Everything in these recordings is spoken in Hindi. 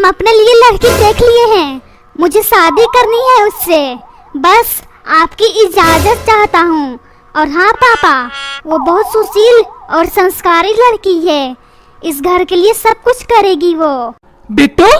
हम अपने लिए लड़की देख लिए हैं, मुझे शादी करनी है उससे, बस आपकी इजाजत चाहता हूँ। और हाँ पापा, वो बहुत सुशील और संस्कारी लड़की है, इस घर के लिए सब कुछ करेगी वो। बिट्टू,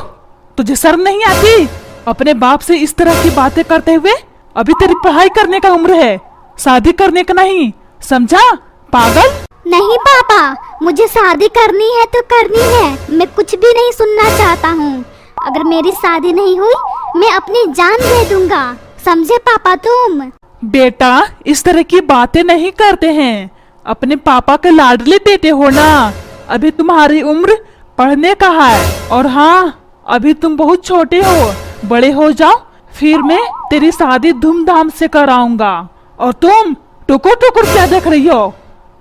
तुझे शर्म नहीं आती अपने बाप से इस तरह की बातें करते हुए? अभी तेरी पढ़ाई करने का उम्र है, शादी करने का नहीं, समझा पागल? नहीं पापा, मुझे शादी करनी है तो करनी है, मैं कुछ भी नहीं सुनना चाहता हूँ। अगर मेरी शादी नहीं हुई मैं अपनी जान दे दूंगा, समझे पापा तुम? बेटा, इस तरह की बातें नहीं करते हैं, अपने पापा के लाडले बेटे हो ना। अभी तुम्हारी उम्र पढ़ने का है, और हाँ अभी तुम बहुत छोटे हो, बड़े हो जाओ फिर मैं तेरी शादी धूमधाम से कराऊंगा। और तुम टुकुर टुकुर क्या देख रही हो?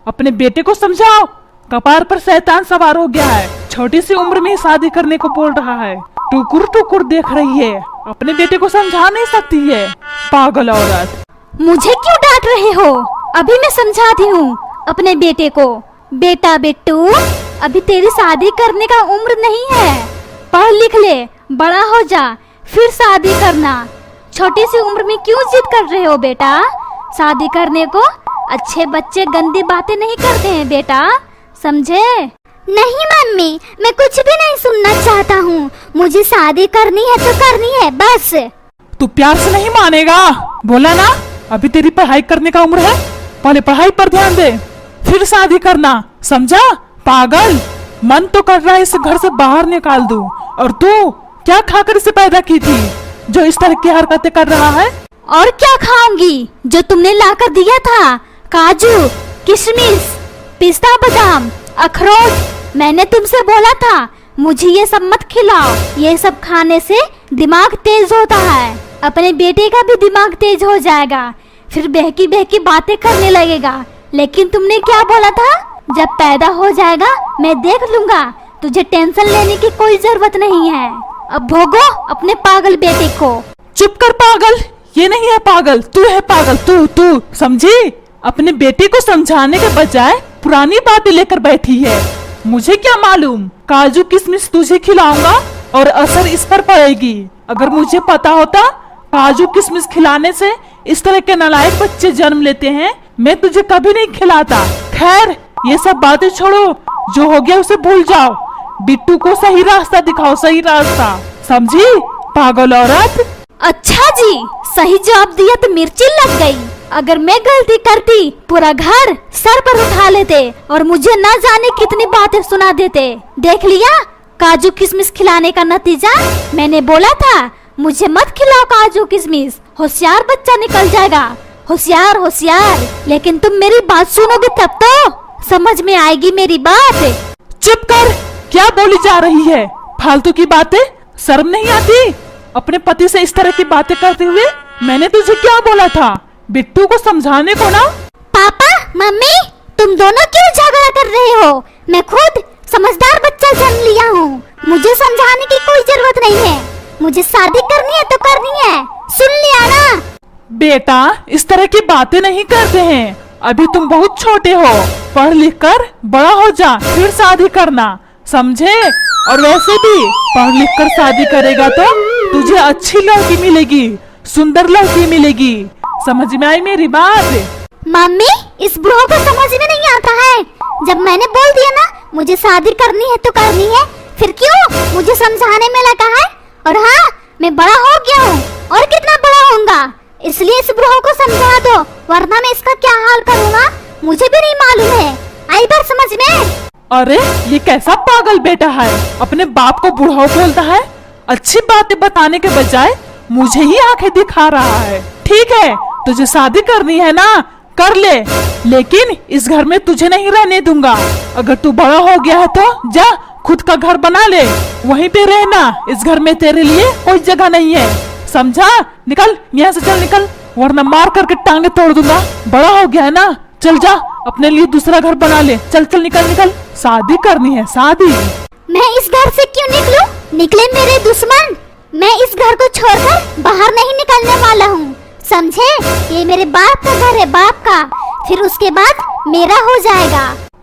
अपने बेटे को समझाओ, कपार पर शैतान सवार हो गया है, छोटी सी उम्र में ही शादी करने को बोल रहा है, टुकुर टुकुर देख रही है, अपने बेटे को समझा नहीं सकती है, पागल औरत। मुझे क्यों डांट रहे हो? अभी मैं समझाती हूँ अपने बेटे को। बेटा बिट्टू, अभी तेरी शादी करने का उम्र नहीं है, पढ़ लिख ले, बड़ा हो जा, फिर शादी करना। छोटी सी उम्र में क्यों जिद कर रहे हो बेटा? शादी करने को अच्छे बच्चे गंदी बातें नहीं करते हैं बेटा, समझे? नहीं मम्मी, मैं कुछ भी नहीं सुनना चाहता हूँ, मुझे शादी करनी है तो करनी है बस। तू प्यार से नहीं मानेगा, बोला ना अभी तेरी पढ़ाई करने का उम्र है, पहले पढ़ाई पर ध्यान दे फिर शादी करना, समझा पागल? मन तो कर रहा है इस घर से बाहर निकाल दूं, और तू क्या खाकर इसे पैदा की थी जो इस तरह की हरकतें कर रहा है? और क्या खाऊंगी जो तुमने लाकर दिया था, काजू, किशमिश, पिस्ता बादाम, अखरोट। मैंने तुमसे बोला था मुझे ये सब मत खिलाओ, ये सब खाने से दिमाग तेज होता है, अपने बेटे का भी दिमाग तेज हो जाएगा, फिर बहकी बहकी बातें करने लगेगा। लेकिन तुमने क्या बोला था, जब पैदा हो जाएगा मैं देख लूंगा, तुझे टेंशन लेने की कोई जरूरत नहीं है। अब भोगो अपने पागल बेटे को। चुप कर पागल, ये नहीं है पागल, तू है पागल, तू समझी? अपने बेटे को समझाने के बजाय पुरानी बातें लेकर बैठी है। मुझे क्या मालूम काजू किशमिश तुझे खिलाऊंगा और असर इस पर पड़ेगी। अगर मुझे पता होता काजू किशमिश खिलाने से इस तरह के नालायक बच्चे जन्म लेते हैं, मैं तुझे कभी नहीं खिलाता। खैर ये सब बातें छोड़ो, जो हो गया उसे भूल जाओ। बिट्टू को सही रास्ता दिखाओ, सही रास्ता, समझी पागल औरत? अच्छा जी, सही जवाब दिया तो मिर्ची लग गई। अगर मैं गलती करती पूरा घर सर पर उठा लेते और मुझे न जाने कितनी बातें सुना देते। देख लिया काजू किशमिश खिलाने का नतीजा? मैंने बोला था मुझे मत खिलाओ काजू किशमिश, होशियार बच्चा निकल जाएगा, होशियार होशियार। लेकिन तुम मेरी बात सुनोगे तब तो समझ में आएगी मेरी बात। चुप कर, क्या बोली जा रही है फालतू की बातें? शर्म नहीं आती अपने पति से इस तरह की बातें करते हुए? मैंने तुझे क्या बोला था बिट्टू को समझाने को ना? पापा मम्मी, तुम दोनों क्यों झगड़ा कर रहे हो? मैं खुद समझदार बच्चा जन्म लिया हूँ, मुझे समझाने की कोई जरूरत नहीं है, मुझे शादी करनी है तो करनी है, सुन लिया ना? बेटा इस तरह की बातें नहीं करते हैं, अभी तुम बहुत छोटे हो, पढ़ लिख कर बड़ा हो जा फिर शादी करना, समझे? और वैसे भी पढ़ लिख कर शादी करेगा तो तुझे अच्छी लड़की मिलेगी, सुंदर लड़की मिलेगी, समझ में आई मेरी बात? मम्मी, इस बुढ़ो को समझ में नहीं आता है, जब मैंने बोल दिया ना मुझे शादी करनी है तो करनी है, फिर क्यों मुझे समझाने में लगा है? और हाँ, मैं बड़ा हो गया हूँ, और कितना बड़ा होऊंगा, इसलिए इस बुढ़ो को समझा दो, वरना मैं इसका क्या हाल करूँगा मुझे भी नहीं मालूम है। आई बार समझ में? अरे ये कैसा पागल बेटा है, अपने बाप को बुढ़ाऊ बोलता है, अच्छी बातें बताने के बजाय मुझे ही आंखें दिखा रहा है। ठीक है, तुझे शादी करनी है ना, कर ले, लेकिन इस घर में तुझे नहीं रहने दूंगा। अगर तू बड़ा हो गया है तो जा खुद का घर बना ले, वहीं पे रहना, इस घर में तेरे लिए कोई जगह नहीं है, समझा? निकल यहाँ से, चल निकल, वरना मार करके टांगे तोड़ दूंगा। बड़ा हो गया है ना, चल जा अपने लिए दूसरा घर बना ले, चल चल निकल निकल, शादी करनी है शादी। मैं इस घर से क्यों निकलूं? निकले मेरे दुश्मन, मैं इस घर को छोड़कर बाहर नहीं निकलने वाला हूँ, समझे? ये मेरे बाप का घर है, बाप का, फिर उसके बाद मेरा हो जाएगा।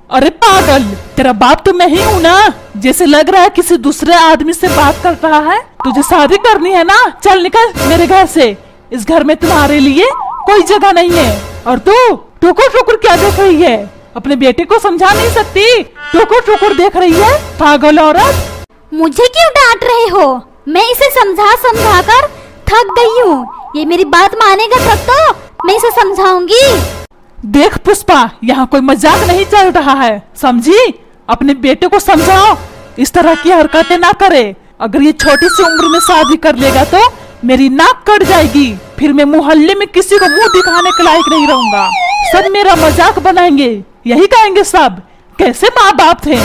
अरे पागल, तेरा बाप तो मैं ही हूँ ना। जैसे लग रहा है किसी दूसरे आदमी से बात कर रहा है। तुझे शादी करनी है ना, चल निकल मेरे घर से। इस घर में तुम्हारे लिए कोई जगह नहीं है। और तू टुकुर टुकुर क्या देख रही है? अपने बेटे को समझा नहीं सकती? टुकुर टुकुर देख रही है, पागल औरत। मुझे क्यों डांट रहे हो? मैं इसे समझा समझा कर थक गई हूँ। ये मेरी बात मानेगा तब तो मैं इसे समझाऊंगी। देख पुष्पा, यहाँ कोई मजाक नहीं चल रहा है, समझी? अपने बेटे को समझाओ, इस तरह की हरकतें ना करे। अगर ये छोटी सी उम्र में शादी कर लेगा तो मेरी नाक कट जाएगी। फिर मैं मोहल्ले में किसी को मुंह दिखाने के लायक नहीं रहूंगा। सब मेरा मजाक बनाएंगे, यही कहेंगे सब कैसे माँ बाप थे।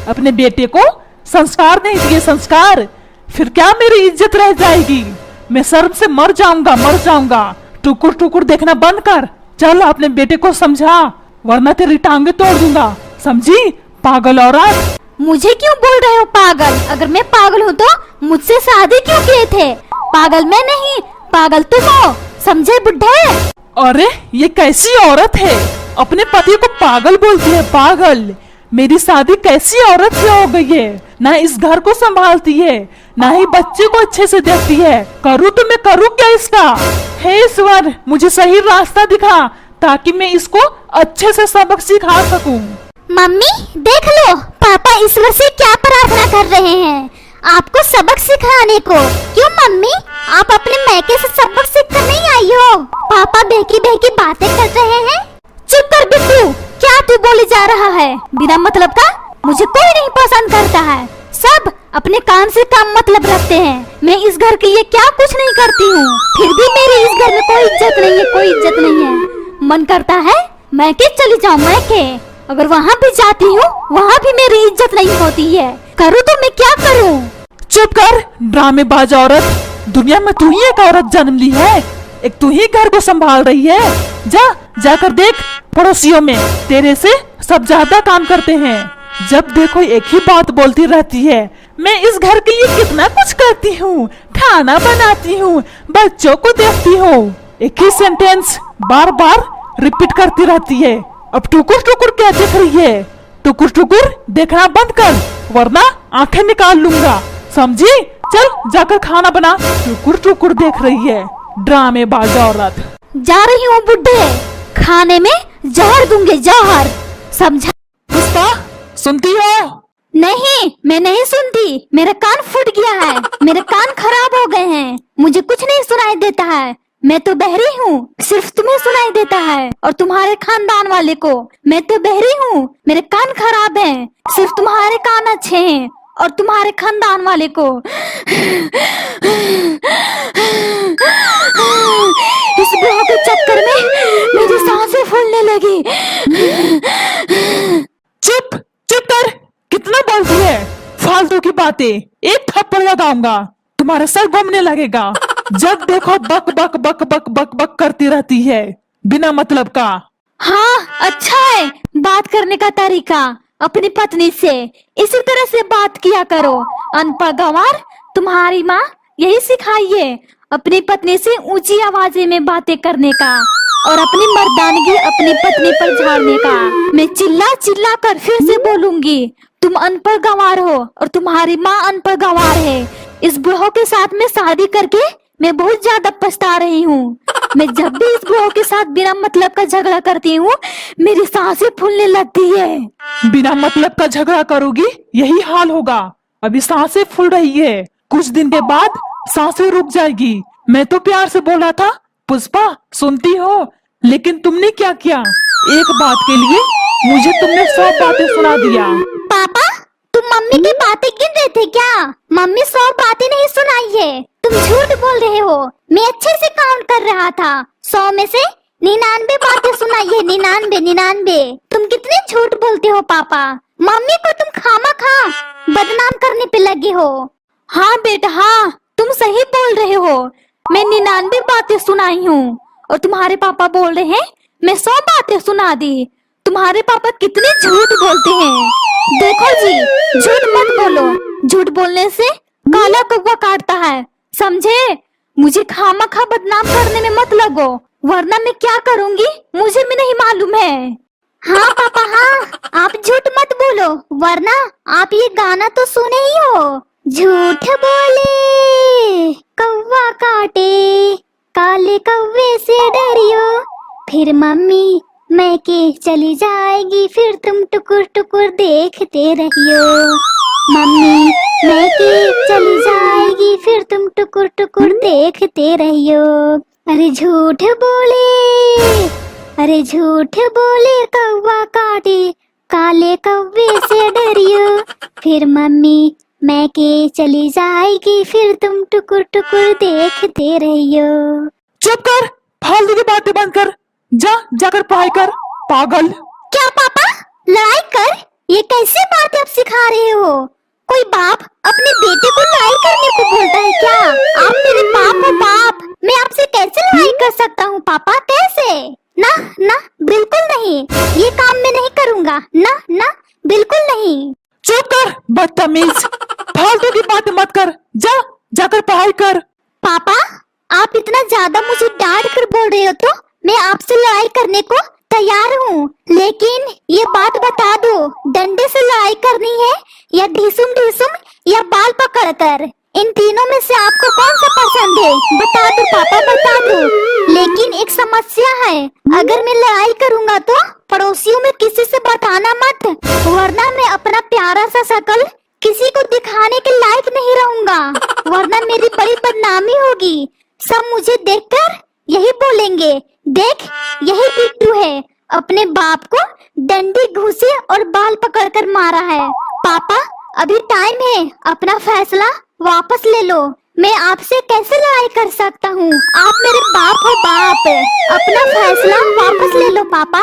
अपने बेटे को संस्कार नहीं दिए, संस्कार। फिर क्या मेरी इज्जत रह जाएगी? मैं शर्म से मर जाऊंगा, मर जाऊंगा। टुकुर टुकुर देखना बंद कर। चल अपने बेटे को समझा, वरना तेरी टांगे तोड़ दूंगा, समझी? पागल औरत। मुझे क्यों बोल रहे हो पागल? अगर मैं पागल हूँ तो मुझसे शादी क्यों किए थे? पागल मैं नहीं, पागल तुम हो, समझे बुड्ढे? अरे ये कैसी औरत है, अपने पति को पागल बोलती है, पागल। मेरी शादी कैसी औरत से हो गई है? ना इस घर को संभालती है, ना ही बच्चे को अच्छे से देखती है। करूँ तो मैं करूँ क्या इसका? हे ईश्वर, मुझे सही रास्ता दिखा ताकि मैं इसको अच्छे से सबक सिखा सकूं। मम्मी देख लो, पापा ईश्वर से क्या प्रार्थना कर रहे हैं, आपको सबक सिखाने को। क्यों मम्मी, आप अपने मैके से सबक सीख कर नहीं आई हो? पापा बहकी बहकी बातें कर रहे हैं। चुप कर बिट्टू, क्या तू बोले जा रहा है बिना मतलब का? मुझे कोई नहीं पसंद करता है, सब अपने काम से काम मतलब रखते हैं। मैं इस घर के लिए क्या कुछ नहीं करती हूँ, फिर भी मेरी इस घर में कोई इज्जत नहीं है, कोई इज्जत नहीं है। मन करता है मैके चली जाऊँ, मैके। अगर वहाँ भी जाती हूँ, वहाँ भी मेरी इज्जत नहीं होती है। करूँ तो मैं क्या करूँ? चुप कर, ड्रामेबाज औरत। दुनिया में तू ही एक औरत जन्म ली है, एक तू ही घर को संभाल रही है। जाकर देख, पड़ोसियों में तेरे से सब ज्यादा काम करते हैं। जब देखो एक ही बात बोलती रहती है, मैं इस घर के लिए कितना कुछ करती हूँ, खाना बनाती हूँ, बच्चों को देखती हूँ। एक ही सेंटेंस बार बार रिपीट करती रहती है। अब टुकुर टुकुर क्या देख रही है? टुकुर टुकुर देखना बंद कर, वरना आंखें निकाल लूंगा, समझी? चल जाकर खाना बना। टुकुर टुकुर देख रही है, ड्रामेबाज औरत। जा रही हूँ बुड्ढे, खाने में जहर दूंगे, जहर, समझा? पुष्पा सुनती हो? नहीं, मैं नहीं सुनती। मेरा कान फूट गया है, मेरे कान खराब हो गए हैं, मुझे कुछ नहीं सुनाई देता है। मैं तो बहरी हूँ, सिर्फ तुम्हें सुनाई देता है और तुम्हारे खानदान वाले को। मैं तो बहरी हूँ, मेरे कान खराब हैं, सिर्फ तुम्हारे कान अच्छे हैं और तुम्हारे खानदान वाले को। इस बुआ के चक्कर में मेरी सांसें फूलने लगी। चुप चुप कर, कितना बोलती है फालतू की बातें। एक थप्पड़ लगाऊंगा, तुम्हारा सर घूमने लगेगा। जब देखो बक बक बक बक बक बक करती रहती है बिना मतलब का। हाँ, अच्छा है बात करने का तरीका। अपनी पत्नी से इसी तरह से बात किया करो। अनपढ़ गंवार, तुम्हारी माँ यही सिखाई है, अपनी पत्नी से ऊंची आवाज में बातें करने का और अपनी मर्दानगी अपनी पत्नी पर झाड़ने का। मैं चिल्ला चिल्ला कर फिर से बोलूंगी, तुम अनपढ़ गंवार हो और तुम्हारी माँ अनपढ़ गंवार है। इस बुढ़ो के साथ में शादी करके मैं बहुत ज्यादा पछता रही हूँ। मैं जब भी इस बुढ़ो के साथ बिना मतलब का झगड़ा करती हूँ, मेरी सांसें फूलने लगती है। बिना मतलब का झगड़ा करोगी, यही हाल होगा। अभी सांसें फूल रही है, कुछ दिन के बाद सांसें रुक जाएगी। मैं तो प्यार से बोला था, पुष्पा सुनती हो, लेकिन तुमने क्या किया? एक बात के लिए मुझे तुमने 100 बातें सुना दिया। पापा, तुम मम्मी की बातें गिन रहे थे क्या? मम्मी 100 बातें नहीं सुनाई है, तुम झूठ बोल रहे हो। मैं अच्छे से काउंट कर रहा था, 100 में से 99 बातें सुनाई है। 99। तुम कितने झूठ बोलते हो पापा। मम्मी को तुम खामखा बदनाम करने पे लगे हो। हाँ बेटा हाँ, तुम सही बोल रहे हो। मैं 99 बातें सुनाई हूँ और तुम्हारे पापा बोल रहे हैं मैं 100 बातें सुना दी। तुम्हारे पापा कितने झूठ बोलते हैं। देखो जी, झूठ मत बोलो, झूठ बोलने से काला कौवा काटता है, समझे? मुझे खामखा बदनाम करने में मत लगो, वरना मैं क्या करूंगी मुझे भी नहीं मालूम है। हाँ पापा हाँ, आप झूठ मत बोलो वरना आप ये गाना तो सुने ही हो। झूठ बोले कौवा काटे, काले कौवे से डरियो, फिर मम्मी मैं के चली जाएगी, फिर तुम टुकुर टुकुर देखते रहियो। मम्मी मैं के चली जाएगी, फिर तुम टुकुर टुकुर देखते रहियो। अरे झूठ बोले, अरे झूठ बोले कौवा काटे, काले कौवे से डरियो, फिर मम्मी मैं के चली जाएगी, फिर तुम टुकुर टुकुर देखते रहियो। चुप कर, फालतू की बातें बंद कर, जाकर पढ़ाई कर, पागल। क्या पापा लड़ाई कर? ये कैसे बातें आप सिखा रहे हो? कोई बाप अपने बेटे को लड़ाई करने को बोलता है क्या? आप मेरे बाप हो बाप, मैं आपसे कैसे लड़ाई कर सकता हूँ पापा, कैसे? ना ना बिल्कुल नहीं, ये काम मैं नहीं करूँगा, ना ना बिल्कुल नहीं। चुप कर बदतमीज, फालतू की बातें मत कर, जाकर पढ़ाई कर। पापा आप इतना ज्यादा मुझे डांट कर बोल रहे हो तो मैं आपसे लड़ाई करने को तैयार हूँ, लेकिन ये बात बता दो, डंडे से लड़ाई करनी है या ढिसुम ढिसुम या बाल पकड़कर? इन तीनों में से आपको कौन सा पसंद है? बता दो पापा बता दो। लेकिन एक समस्या है, अगर मैं लड़ाई करूँगा तो पड़ोसियों में किसी से बताना मत, वरना मैं अपना प्यारा सा शकल किसी को दिखाने के लायक नहीं रहूँगा, वरना मेरी बड़ी बदनामी होगी। सब मुझे देखकर यही बोलेंगे, देख यही बिट्टू है, अपने बाप को डंडी घुसे और बाल पकड़कर मारा है। पापा अभी टाइम है, अपना फैसला वापस ले लो। मैं आपसे कैसे लड़ाई कर सकता हूँ? आप मेरे बाप हो बाप, अपना फैसला वापस ले लो पापा।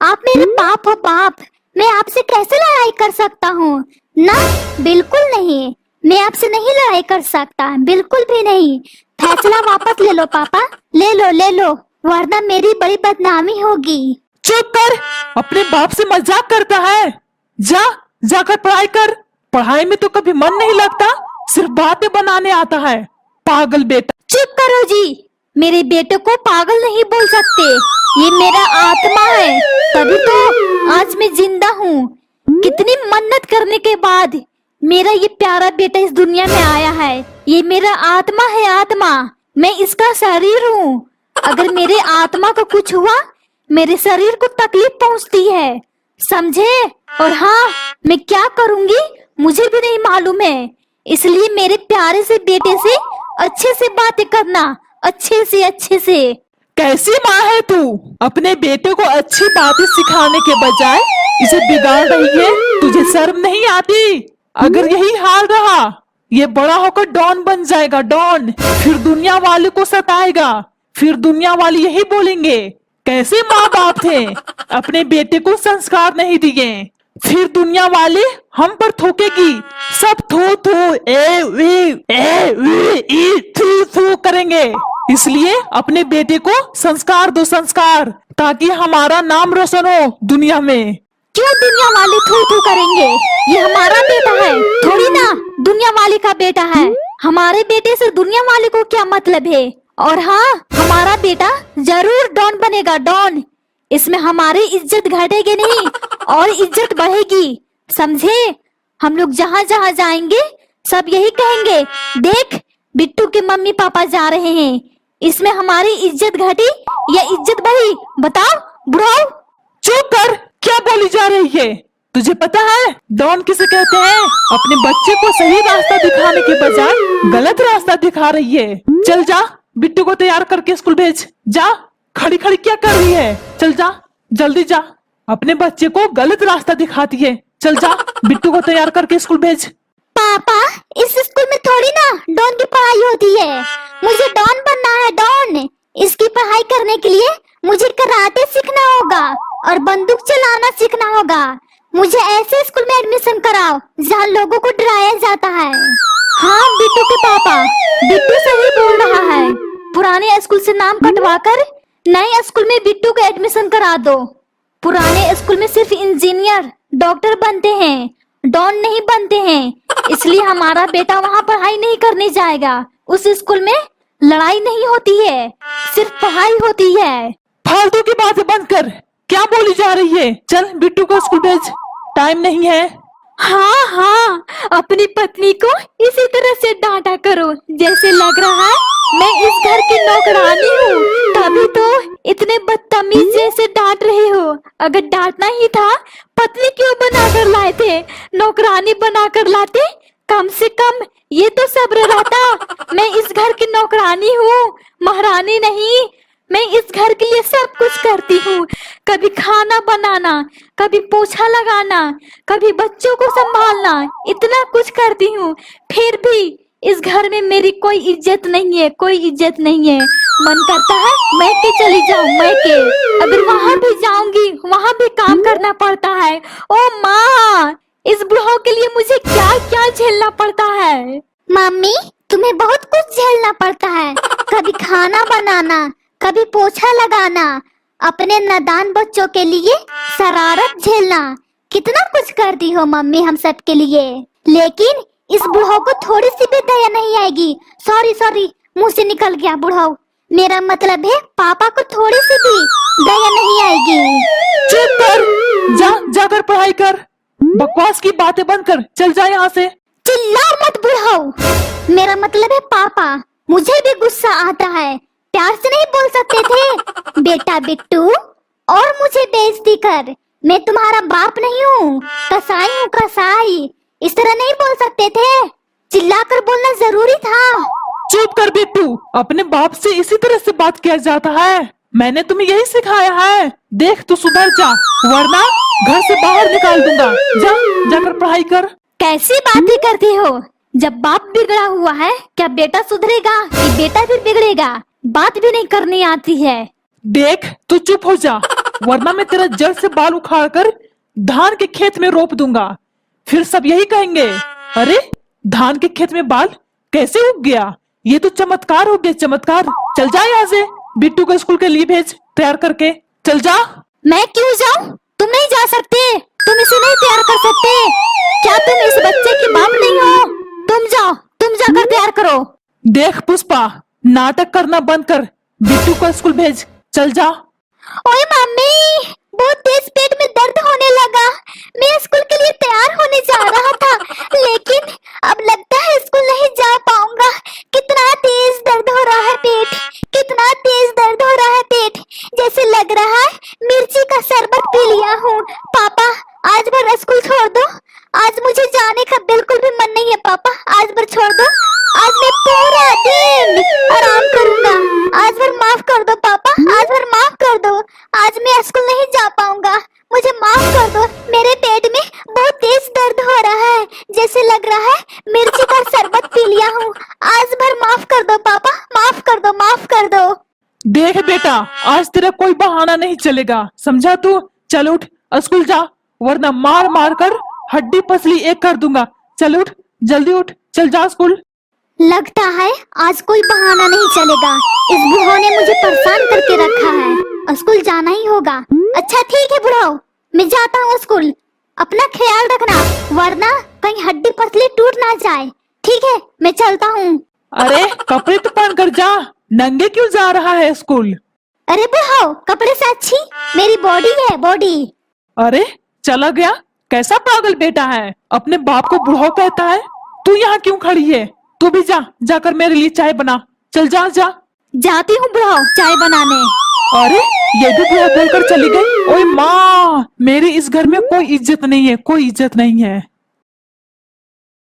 आप मेरे बाप हो बाप, मैं आपसे कैसे लड़ाई कर सकता हूँ? ना बिल्कुल नहीं, मैं आपसे नहीं लड़ाई कर सकता, बिल्कुल भी नहीं। फैसला वापस ले लो पापा, ले लो, वरना मेरी बड़ी बदनामी होगी। चुप कर, अपने बाप से मजाक करता है, जाकर पढ़ाई कर। पढ़ाई में तो कभी मन नहीं लगता, सिर्फ बातें बनाने आता है, पागल बेटा। चुप करो जी, मेरे बेटे को पागल नहीं बोल सकते, ये मेरा आत्मा है, तभी तो आज मैं जिंदा हूँ। कितनी मन्नत करने के बाद मेरा ये प्यारा बेटा इस दुनिया में आया है। ये मेरा आत्मा है, आत्मा, मैं इसका शरीर हूँ। अगर मेरे आत्मा को कुछ हुआ, मेरे शरीर को तकलीफ पहुँचती है, समझे? और हाँ, मैं क्या करूँगी मुझे भी नहीं मालूम है, इसलिए मेरे प्यारे से बेटे से अच्छे से बातें करना, अच्छे से। कैसी माँ है तू? अपने बेटे को अच्छी बातें सिखाने के बजाय इसे बिगाड़ रही है, तुझे शर्म नहीं आती? अगर यही हाल रहा, ये बड़ा होकर डॉन बन जाएगा, डॉन, फिर दुनिया वाले को सताएगा, फिर दुनिया वाले यही बोलेंगे कैसे माँ बाप थे, अपने बेटे को संस्कार नहीं दिए, फिर दुनिया वाले हम पर थूकेगी, सब थू थू थू करेंगे। इसलिए अपने बेटे को संस्कार दो, संस्कार, ताकि हमारा नाम रोशन हो दुनिया में। क्यों दुनिया वाले थू थू करेंगे? ये हमारा बेटा है, थोड़ी ना दुनिया वाले का बेटा है। हमारे बेटे से दुनिया वाले को क्या मतलब है? और हाँ, हमारा बेटा जरूर डॉन बनेगा, डॉन। इसमें हमारी इज्जत घटेगी नहीं और इज्जत बढ़ेगी, समझे? हम लोग जहाँ जहाँ जाएंगे सब यही कहेंगे, देख बिट्टू के मम्मी पापा जा रहे हैं, इसमें हमारी इज्जत घटी या इज्जत बढ़ी? बताओ बुढ़ाओ। चुप कर, क्या बोली जा रही है? तुझे पता है डॉन किसे कहते हैं? अपने बच्चे को सही रास्ता दिखाने के बजाय गलत रास्ता दिखा रही है। चल जा, बिट्टू को तैयार करके स्कूल भेज। जा, खड़ी खड़ी क्या कर रही है? चल जा, जल्दी जा, अपने बच्चे को गलत रास्ता दिखाती है। चल जा, बिट्टू को तैयार करके स्कूल भेज। पापा इस स्कूल में थोड़ी ना डॉन की पढ़ाई होती है, मुझे डॉन बनना है, डॉन। इसकी पढ़ाई करने के लिए मुझे कराटे सीखना होगा और बंदूक चलाना सीखना होगा। मुझे ऐसे स्कूल में एडमिशन कराओ जहाँ लोगों को डराया जाता है। हाँ बिट्टू के पापा, बिट्टू सही बोल रहा है, पुराने स्कूल से नाम कटवाकर नए स्कूल में बिट्टू को एडमिशन करा दो। पुराने स्कूल में सिर्फ इंजीनियर डॉक्टर बनते हैं, डॉन नहीं बनते हैं, इसलिए हमारा बेटा वहाँ पढ़ाई नहीं करने जाएगा। उस स्कूल में लड़ाई नहीं होती है, सिर्फ पढ़ाई होती है। फालतू की बातें बंद कर, क्या बोली जा रही है? चल बिट्टू को स्कूल भेज, टाइम नहीं है। हाँ हाँ, अपनी पत्नी को इसी तरह से डांटा करो जैसे लग रहा है मैं इस घर की नौकरानी हूँ। तभी तो इतने बदतमीज जैसे डांट रहे हो। अगर डांटना ही था पत्नी क्यों बनाकर लाए थे, नौकरानी बनाकर लाते। कम से कम ये तो सब्र रहता। मैं इस घर की नौकरानी हूँ, महारानी नहीं। मैं इस घर के लिए सब कुछ करती हूँ, कभी खाना बनाना, कभी पोछा लगाना, कभी बच्चों को संभालना, इतना कुछ करती हूँ। फिर भी इस घर में मेरी कोई इज्जत नहीं है, कोई इज्जत नहीं है। मन करता है मैं के चली जाऊं, मैं के। अगर वहां भी जाऊंगी वहां भी काम करना पड़ता है। ओ माँ, इस बुढ़ाओ के लिए मुझे क्या क्या झेलना पड़ता है। मम्मी, तुम्हें बहुत कुछ झेलना पड़ता है। कभी खाना बनाना, कभी पोछा लगाना, अपने नादान बच्चों के लिए शरारत झेलना, कितना कुछ करती हो मम्मी हम सब के लिए। लेकिन इस बुढ़ाओ को थोड़ी सी भी दया नहीं आएगी। सॉरी सॉरी, मुंह से निकल गया बुढ़ाओ। मेरा मतलब है पापा को थोड़ी सी भी दया नहीं आएगी। चुप कर, जाकर पढ़ाई कर, बकवास की बातें बंद कर, चल जा यहाँ से। चिल्लाओ मत बुढ़ाओ, मेरा मतलब है पापा। मुझे भी गुस्सा आता है, प्यार से नहीं बोल सकते थे बेटा बिट्टू और मुझे बेइज्जती कर। मैं तुम्हारा बाप नहीं हूँ, कसाई हूँ कसाई। इस तरह नहीं बोल सकते थे, चिल्लाकर बोलना जरूरी था। चुप कर बिट्टू, अपने बाप से इसी तरह से बात किया जाता है? मैंने तुम्हें यही सिखाया है। देख तू सुधर जा, वरना घर से बाहर निकाल दूंगा। जाकर पढ़ाई कर। कैसी बातें करती हो? जब बाप बिगड़ा हुआ है क्या बेटा सुधरेगा कि बेटा भी बिगड़ेगा? बात भी नहीं करनी आती है। देख तू चुप हो जा, वरना मैं तेरा जड़ से बाल उखाड़ कर धान के खेत में रोप दूंगा। फिर सब यही कहेंगे, अरे धान के खेत में बाल कैसे उग गया? ये तो चमत्कार हो गया, चमत्कार। चल जा यहाँ से, बिट्टू को स्कूल के लिए भेज तैयार करके। चल जा। मैं क्यों जाऊं? तुम नहीं जा सकते, तुम इसे नहीं तैयार कर सकते। क्या तुम इस बच्चे के बाप नहीं हो? तुम जाओ, तुम जाकर तैयार करो। देख पुष्पा, नाटक करना बंद कर, बिट्टू को स्कूल भेज, चल जा। ओए मम्मी, बहुत तेज पेट में दर्द होने लगा। मैं स्कूल के लिए तैयार होने जा रहा था, लेकिन अब लगता है स्कूल नहीं जा पाऊंगा। कितना तेज दर्द हो रहा है पेट, कितना तेज दर्द हो रहा है पेट। जैसे लग रहा है मिर्ची का शरबत पी लिया हूँ। पापा, आज भर स्कूल छोड़ दो। आज मुझे जाने का बिल्कुल भी मन नहीं है पापा, आज भर छोड़ दो। आज मैं पूरा दिन आराम करूंगा। आज भर माफ कर दो पापा, आज भर माफ कर दो। आज मैं स्कूल नहीं जा पाऊंगा, मुझे माफ कर दो। मेरे पेट में बहुत तेज दर्द हो रहा है, जैसे लग रहा है मिर्ची का शरबत पी लिया हूँ। आज भर माफ कर दो पापा, माफ कर दो, माफ कर दो। देख बेटा, आज तेरा कोई बहाना नहीं चलेगा, समझा तू? चल उठ, स्कूल जा, वरना मार मार कर हड्डी पसली एक कर दूंगा। चल उठ, जल्दी उठ, चल जा स्कूल। लगता है आज कोई बहाना नहीं चलेगा। इस बुढ़ाओ ने मुझे परेशान करके रखा है, स्कूल जाना ही होगा। अच्छा ठीक है बुढ़ाओ, मैं जाता हूँ स्कूल। अपना ख्याल रखना, वरना कहीं हड्डी पसली टूट ना जाए। ठीक है, मैं चलता हूँ। अरे कपड़े तो पहन कर जा, नंगे क्यों जा रहा है स्कूल? अरे बुढ़ाओ, कपड़े से अच्छी मेरी बॉडी है, बॉडी। अरे चला गया, कैसा पागल बेटा है, अपने बाप को बुढ़ाओ कहता है। तू यहाँ क्यों खड़ी है? तू भी जा, जाकर मेरे लिए चाय बना। चल जा जा। जाती हूँ बुढ़ाओ चाय बनाने। अरे ये भी बुढ़ा बोलकर चली गई। ओए माँ, मेरी इस घर में कोई इज्जत नहीं है, कोई इज्जत नहीं है।